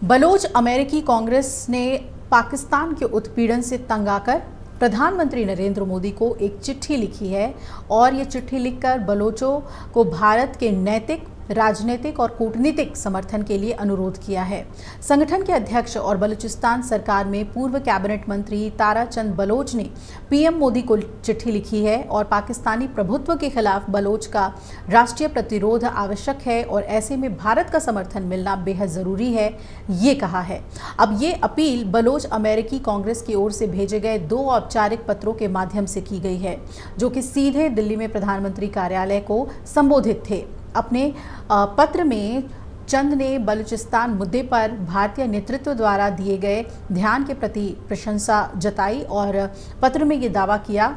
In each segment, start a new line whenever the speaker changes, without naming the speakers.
Bloch अमेरिकी कांग्रेस ने पाकिस्तान के उत्पीड़न से तंग आकर प्रधानमंत्री नरेंद्र मोदी को एक चिट्ठी लिखी है और ये चिट्ठी लिखकर बलोचों को भारत के नैतिक, राजनीतिक और कूटनीतिक समर्थन के लिए अनुरोध किया है। संगठन के अध्यक्ष और बलूचिस्तान सरकार में पूर्व कैबिनेट मंत्री ताराचंद बलोच ने पीएम मोदी को चिट्ठी लिखी है और पाकिस्तानी प्रभुत्व के खिलाफ बलोच का राष्ट्रीय प्रतिरोध आवश्यक है और ऐसे में भारत का समर्थन मिलना बेहद जरूरी है, ये कहा है। अब ये अपील बलोच अमेरिकी कांग्रेस की ओर से भेजे गए 2 औपचारिक पत्रों के माध्यम से की गई है, जो कि सीधे दिल्ली में प्रधानमंत्री कार्यालय को संबोधित थे। अपने पत्र में चंद ने बलूचिस्तान मुद्दे पर भारतीय नेतृत्व द्वारा दिए गए ध्यान के प्रति प्रशंसा जताई और पत्र में ये दावा किया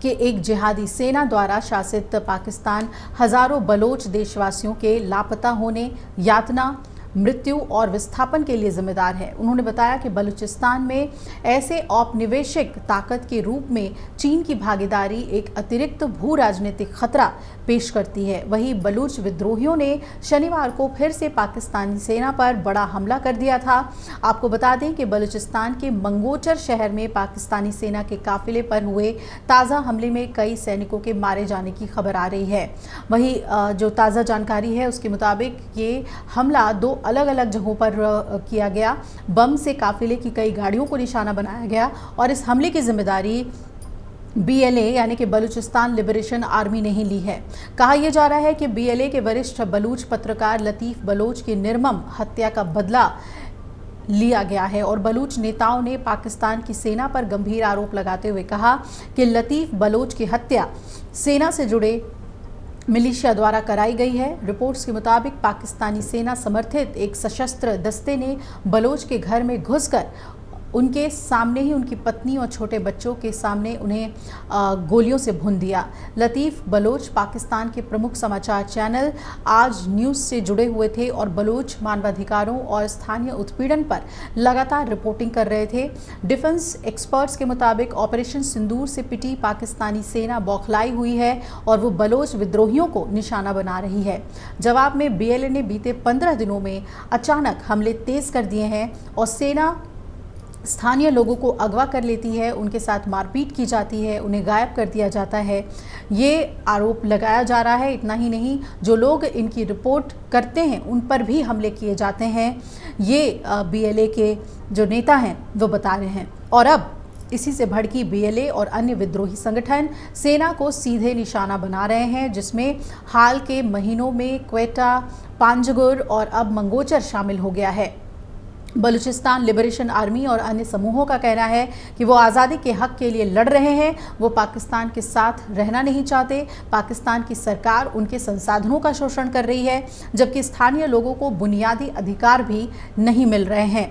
कि एक जिहादी सेना द्वारा शासित पाकिस्तान हजारों बलोच देशवासियों के लापता होने, यातना, मृत्यु और विस्थापन के लिए जिम्मेदार है। उन्होंने बताया कि बलूचिस्तान में ऐसे औपनिवेशिक ताकत के रूप में चीन की भागीदारी एक अतिरिक्त भू राजनीतिक खतरा पेश करती है। वहीं बलूच विद्रोहियों ने शनिवार को फिर से पाकिस्तानी सेना पर बड़ा हमला कर दिया था। आपको बता दें कि बलूचिस्तान के मंगोचर शहर में पाकिस्तानी सेना के काफिले पर हुए ताज़ा हमले में कई सैनिकों के मारे जाने की खबर आ रही है। वहीं जो ताज़ा जानकारी है उसके मुताबिक ये हमला 2 अलग अलग जगहों पर किया गया। बम से काफिले की कई गाड़ियों को निशाना बनाया गया और इस हमले की जिम्मेदारी BLA यानी कि बलूचिस्तान लिबरेशन आर्मी ने ही ली है। कहा यह जा रहा है कि BLA के वरिष्ठ बलूच पत्रकार लतीफ़ बलोच की निर्मम हत्या का बदला लिया गया है और बलूच नेताओं ने पाकिस्तान की सेना पर गंभीर आरोप लगाते हुए कहा कि लतीफ़ बलोच की हत्या सेना से जुड़े मिलिशिया द्वारा कराई गई है। रिपोर्ट्स के मुताबिक पाकिस्तानी सेना समर्थित एक सशस्त्र दस्ते ने बलोच के घर में घुसकर उनके सामने ही उनकी पत्नी और छोटे बच्चों के सामने उन्हें गोलियों से भून दिया। लतीफ़ बलोच पाकिस्तान के प्रमुख समाचार चैनल आज न्यूज़ से जुड़े हुए थे और बलोच मानवाधिकारों और स्थानीय उत्पीड़न पर लगातार रिपोर्टिंग कर रहे थे। डिफेंस एक्सपर्ट्स के मुताबिक ऑपरेशन सिंदूर से पिटी पाकिस्तानी सेना बौखलाई हुई है और वो बलोच विद्रोहियों को निशाना बना रही है। जवाब में BLA ने बीते 15 दिनों में अचानक हमले तेज कर दिए हैं और सेना स्थानीय लोगों को अगवा कर लेती है, उनके साथ मारपीट की जाती है, उन्हें गायब कर दिया जाता है। ये आरोप लगाया जा रहा है। इतना ही नहीं, जो लोग इनकी रिपोर्ट करते हैं उन पर भी हमले किए जाते हैं, ये BLA के जो नेता हैं वो बता रहे हैं। और अब इसी से भड़की BLA और अन्य विद्रोही संगठन सेना को सीधे निशाना बना रहे हैं, जिसमें हाल के महीनों में क्वेटा, पांजगुर और अब मंगोचर शामिल हो गया है। बलूचिस्तान लिबरेशन आर्मी और अन्य समूहों का कहना है कि वो आज़ादी के हक के लिए लड़ रहे हैं। वो पाकिस्तान के साथ रहना नहीं चाहते। पाकिस्तान की सरकार उनके संसाधनों का शोषण कर रही है, जबकि स्थानीय लोगों को बुनियादी अधिकार भी नहीं मिल रहे हैं।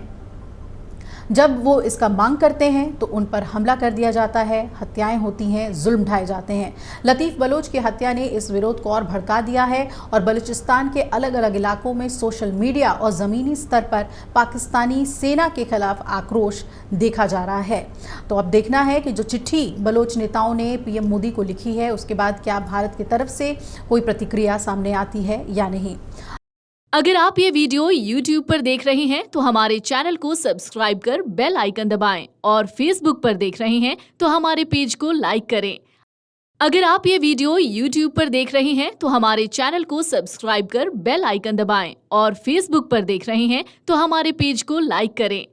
जब वो इसका मांग करते हैं तो उन पर हमला कर दिया जाता है, हत्याएं होती हैं, जुल्म ढाए जाते हैं। लतीफ़ बलोच की हत्या ने इस विरोध को और भड़का दिया है और बलूचिस्तान के अलग अलग इलाकों में सोशल मीडिया और ज़मीनी स्तर पर पाकिस्तानी सेना के खिलाफ आक्रोश देखा जा रहा है। तो अब देखना है कि जो चिट्ठी बलोच नेताओं ने PM मोदी को लिखी है उसके बाद क्या भारत की तरफ से कोई प्रतिक्रिया सामने आती है या नहीं।
अगर आप ये वीडियो YouTube पर देख रहे हैं तो हमारे चैनल को सब्सक्राइब कर बेल आइकन दबाएं और Facebook पर देख रहे हैं तो हमारे पेज को लाइक करें। अगर आप ये वीडियो YouTube पर देख रहे हैं तो हमारे चैनल को सब्सक्राइब कर बेल आइकन दबाएं और Facebook पर देख रहे हैं तो हमारे पेज को लाइक करें।